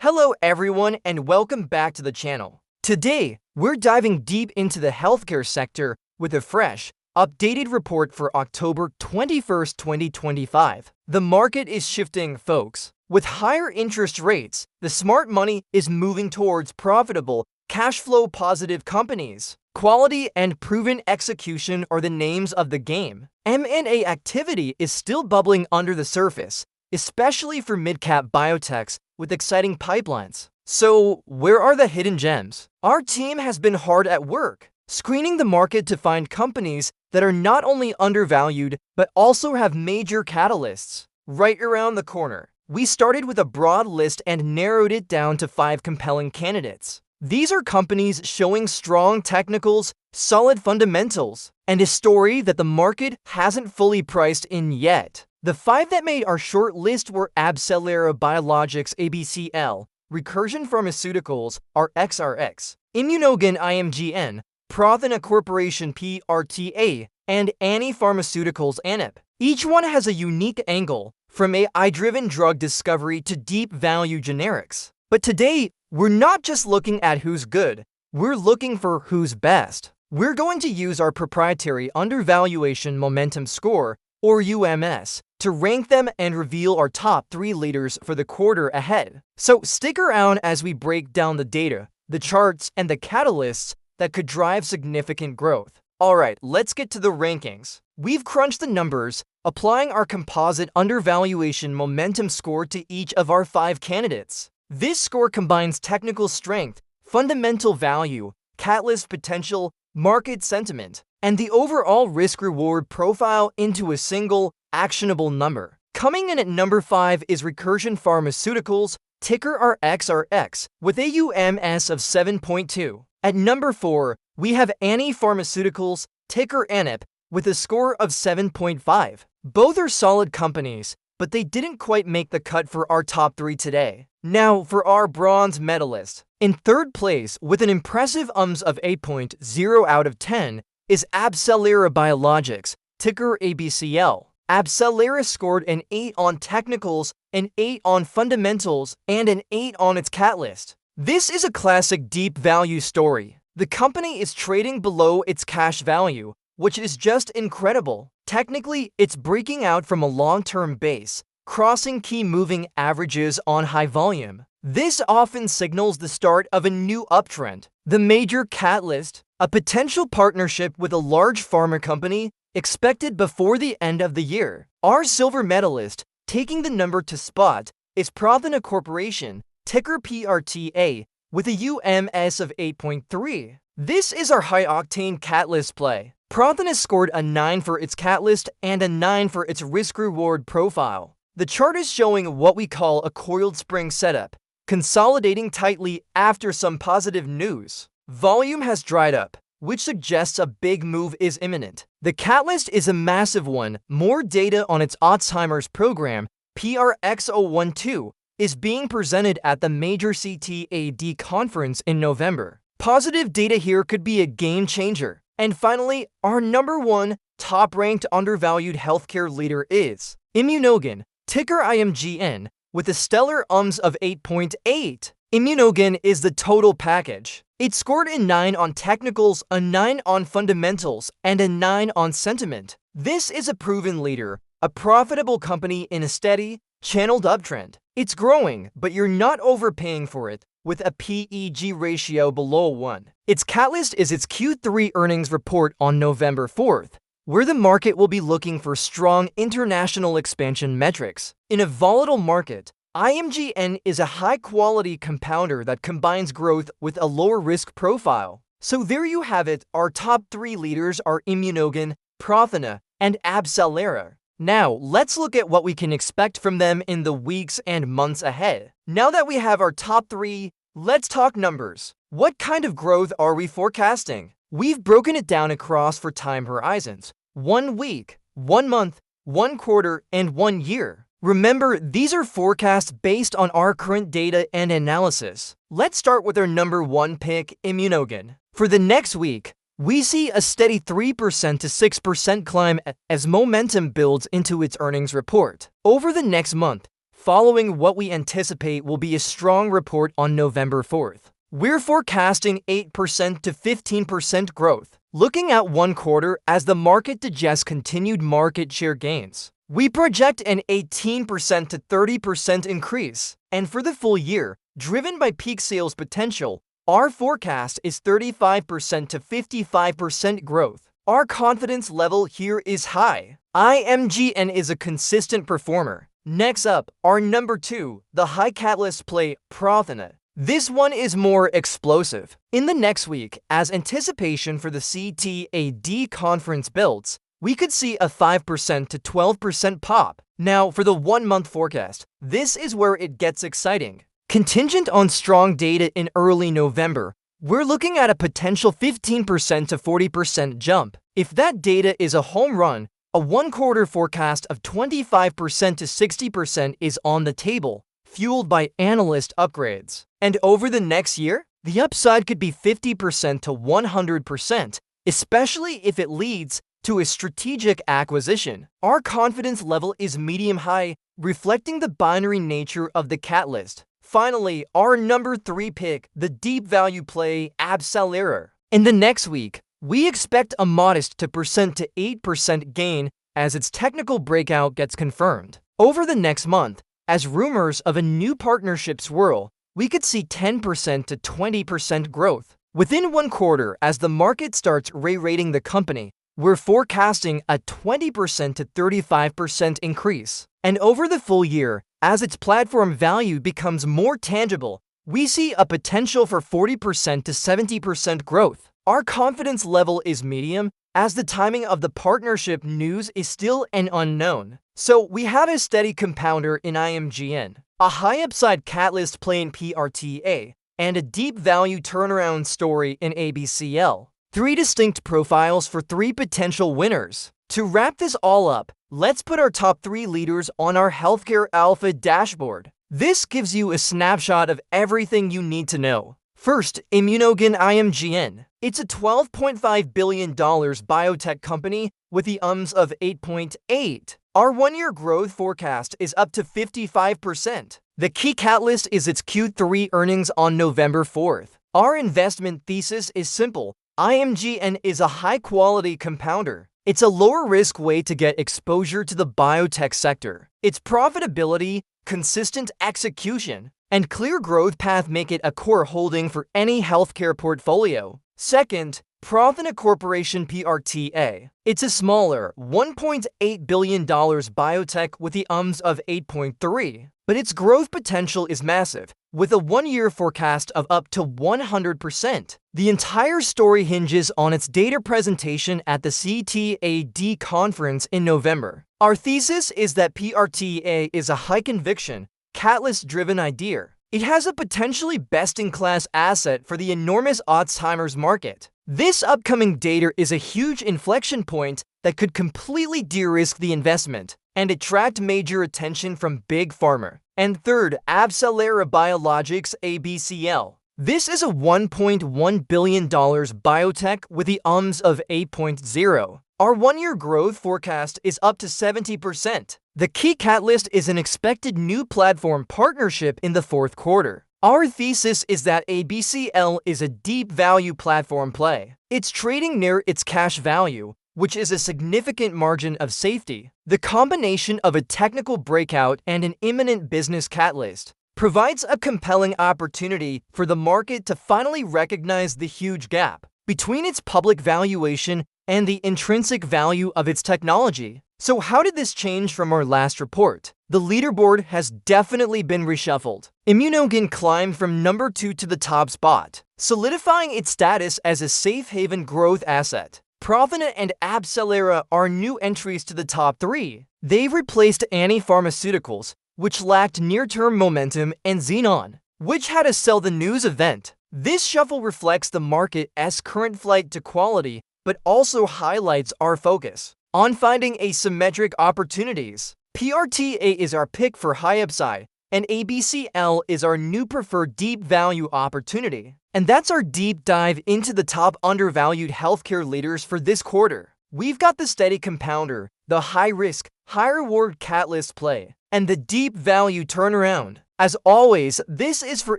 Hello everyone and welcome back to the channel. Today, we're diving deep into the healthcare sector with a fresh, updated report for October 21st, 2025. The market is shifting, folks. With higher interest rates, the smart money is moving towards profitable, cash flow positive companies. Quality and proven execution are the names of the game. M&A activity is still bubbling under the surface, especially for mid-cap biotechs with exciting pipelines. So, where are the hidden gems? Our team has been hard at work, screening the market to find companies that are not only undervalued, but also have major catalysts right around the corner. We started with a broad list and narrowed it down to 5 compelling candidates. These are companies showing strong technicals, solid fundamentals, and a story that the market hasn't fully priced in yet. The 5 that made our short list were 𝗬𝗢𝗪𝗏𝗧𝗔 ABCL, Recursion Pharmaceuticals RXRX, Immunogen IMGN, Prothena Corporation PRTA, and Annie Pharmaceuticals ANIP. Each one has a unique angle, from AI-driven drug discovery to deep value generics. But today, we're not just looking at who's good, we're looking for who's best. We're going to use our proprietary Undervaluation Momentum Score, or UMS, to rank them and reveal our top 3 leaders for the quarter ahead. So stick around as we break down the data, the charts, and the catalysts that could drive significant growth. Alright, let's get to the rankings. We've crunched the numbers, applying our composite undervaluation momentum score to each of our 5 candidates. This score combines technical strength, fundamental value, catalyst potential, market sentiment, and the overall risk-reward profile into a single, actionable number. Coming in at number 5 is Recursion Pharmaceuticals, ticker RXRX, with a UMS of 7.2. At number 4, we have Annie Pharmaceuticals, ticker ANIP, with a score of 7.5. Both are solid companies, but they didn't quite make the cut for our top 3 today. Now for our bronze medalist. In 3rd place, with an impressive UMS of 8.0 out of 10, is 𝗬𝗢𝗪𝗏𝗧𝗔, ticker ABCL. 𝗬𝗪𝗪 scored an 8 on technicals, an 8 on fundamentals, and an 8 on its catalyst. This is a classic deep value story. The company is trading below its cash value, which is just incredible. Technically, it's breaking out from a long-term base, crossing key moving averages on high volume. This often signals the start of a new uptrend. The major catalyst, a potential partnership with a large pharma company expected before the end of the year. Our silver medalist, taking the number to spot, is Prothena Corporation, ticker PRTA, with a UMS of 8.3. This is our high-octane catalyst play. Prothena scored a 9 for its catalyst and a 9 for its risk-reward profile. The chart is showing what we call a coiled spring setup, consolidating tightly after some positive news. Volume has dried up, which suggests a big move is imminent. The catalyst is a massive one. More data on its Alzheimer's program, PRX012, is being presented at the major CTAD conference in November. Positive data here could be a game changer. And finally, our number 1 top-ranked undervalued healthcare leader is Immunogen, ticker IMGN, with a stellar UMS of 8.8. Immunogen is the total package. It scored a 9 on technicals, a 9 on fundamentals, and a 9 on sentiment. This is a proven leader, a profitable company in a steady, channeled uptrend. It's growing, but you're not overpaying for it, with a PEG ratio below 1. Its catalyst is its Q3 earnings report on November 4th, where the market will be looking for strong international expansion metrics. In a volatile market, IMGN is a high-quality compounder that combines growth with a lower risk profile. So there you have it, our top 3 leaders are Immunogen, Prothena, and 𝗬𝗪𝗪𝗏. Now, let's look at what we can expect from them in the weeks and months ahead. Now that we have our top 3, let's talk numbers. What kind of growth are we forecasting? We've broken it down across 4 time horizons: 1 week, 1 month, 1 quarter, and 1 year. Remember, these are forecasts based on our current data and analysis. Let's start with our number 1 pick, Immunogen. For the next week, we see a steady 3% to 6% climb as momentum builds into its earnings report. Over the next month, following what we anticipate will be a strong report on November 4th. We're forecasting 8% to 15% growth, looking at one quarter as the market digests continued market share gains. We project an 18% to 30% increase, and for the full year, driven by peak sales potential, our forecast is 35% to 55% growth. Our confidence level here is high. IMGN is a consistent performer. Next up, our number 2, the high catalyst play 𝗓𝗘𝗫𝗧. This one is more explosive. In the next week, as anticipation for the 𝗕𝗘𝗫𝗧 conference builds, we could see a 5% to 12% pop. Now, for the 1-month forecast, this is where it gets exciting. Contingent on strong data in early November, we're looking at a potential 15% to 40% jump. If that data is a home run, a one-quarter forecast of 25% to 60% is on the table, fueled by analyst upgrades. And over the next year, the upside could be 50% to 100%, especially if it leads to a strategic acquisition. Our confidence level is medium-high, reflecting the binary nature of the catalyst. Finally, our number 3 pick, the deep value play 𝗬𝗓𝗪. In the next week, we expect a modest 2% to 8% gain as its technical breakout gets confirmed. Over the next month, as rumors of a new partnership swirl, we could see 10% to 20% growth. Within one quarter, as the market starts re-rating the company, we're forecasting a 20% to 35% increase. And over the full year, as its platform value becomes more tangible, we see a potential for 40% to 70% growth. Our confidence level is medium, as the timing of the partnership news is still an unknown. So we have a steady compounder in IMGN, a high upside catalyst play in 𝗕𝗘𝗫𝗧, and a deep value turnaround story in ABCL. 3 distinct profiles for 3 potential winners. To wrap this all up, let's put our top 3 leaders on our Healthcare Alpha dashboard. This gives you a snapshot of everything you need to know. First, ImmunoGen IMGN. It's a $12.5 billion biotech company with the of 8.8. Our 1-year growth forecast is up to 55%. The key catalyst is its Q3 earnings on November 4th. Our investment thesis is simple. IMGN is a high-quality compounder. It's a lower-risk way to get exposure to the biotech sector. Its profitability, consistent execution, and clear growth path make it a core holding for any healthcare portfolio. Second, 𝗓𝗘𝗫𝗧 Corporation 𝗕𝗘𝗫𝗧. It's a smaller, $1.8 billion biotech with the of 8.3, but its growth potential is massive, with a 1-year forecast of up to 100%. The entire story hinges on its data presentation at the 𝗕𝗘𝗫𝗧 conference in November. Our thesis is that 𝗕𝗘𝗫𝗧 is a high-conviction, catalyst-driven idea. It has a potentially best-in-class asset for the enormous Alzheimer's market. This upcoming data is a huge inflection point that could completely de-risk the investment and attract major attention from big pharma. And third, 𝗬𝗓𝗪 Biologics ABCL. This is a $1.1 billion biotech with the of 8.0. Our 1-year growth forecast is up to 70%. The key catalyst is an expected new platform partnership in the 4th quarter. Our thesis is that ABCL is a deep value platform play. It's trading near its cash value, which is a significant margin of safety. The combination of a technical breakout and an imminent business catalyst provides a compelling opportunity for the market to finally recognize the huge gap between its public valuation and the intrinsic value of its technology. So how did this change from our last report? The leaderboard has definitely been reshuffled. ImmunoGen climbed from number 2 to the top spot, solidifying its status as a safe haven growth asset. 𝗓𝗘𝗫𝗧 and 𝗬𝗓𝗪 are new entries to the top 3. They've replaced Annie Pharmaceuticals, which lacked near-term momentum, and Xenon, which had a sell the news event. This shuffle reflects the market's current flight to quality, but also highlights our focus on finding asymmetric opportunities. 𝗕𝗘𝗫𝗧 is our pick for high upside, and ABCL is our new preferred deep value opportunity. And that's our deep dive into the top undervalued healthcare leaders for this quarter. We've got the steady compounder, the high-risk, high-reward catalyst play, and the deep value turnaround. As always, this is for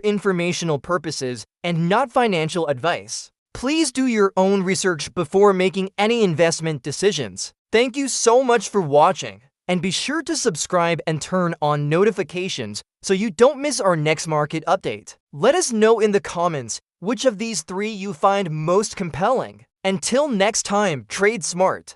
informational purposes and not financial advice. Please do your own research before making any investment decisions. Thank you so much for watching, and be sure to subscribe and turn on notifications so you don't miss our next market update. Let us know in the comments which of these three you find most compelling. Until next time, trade smart.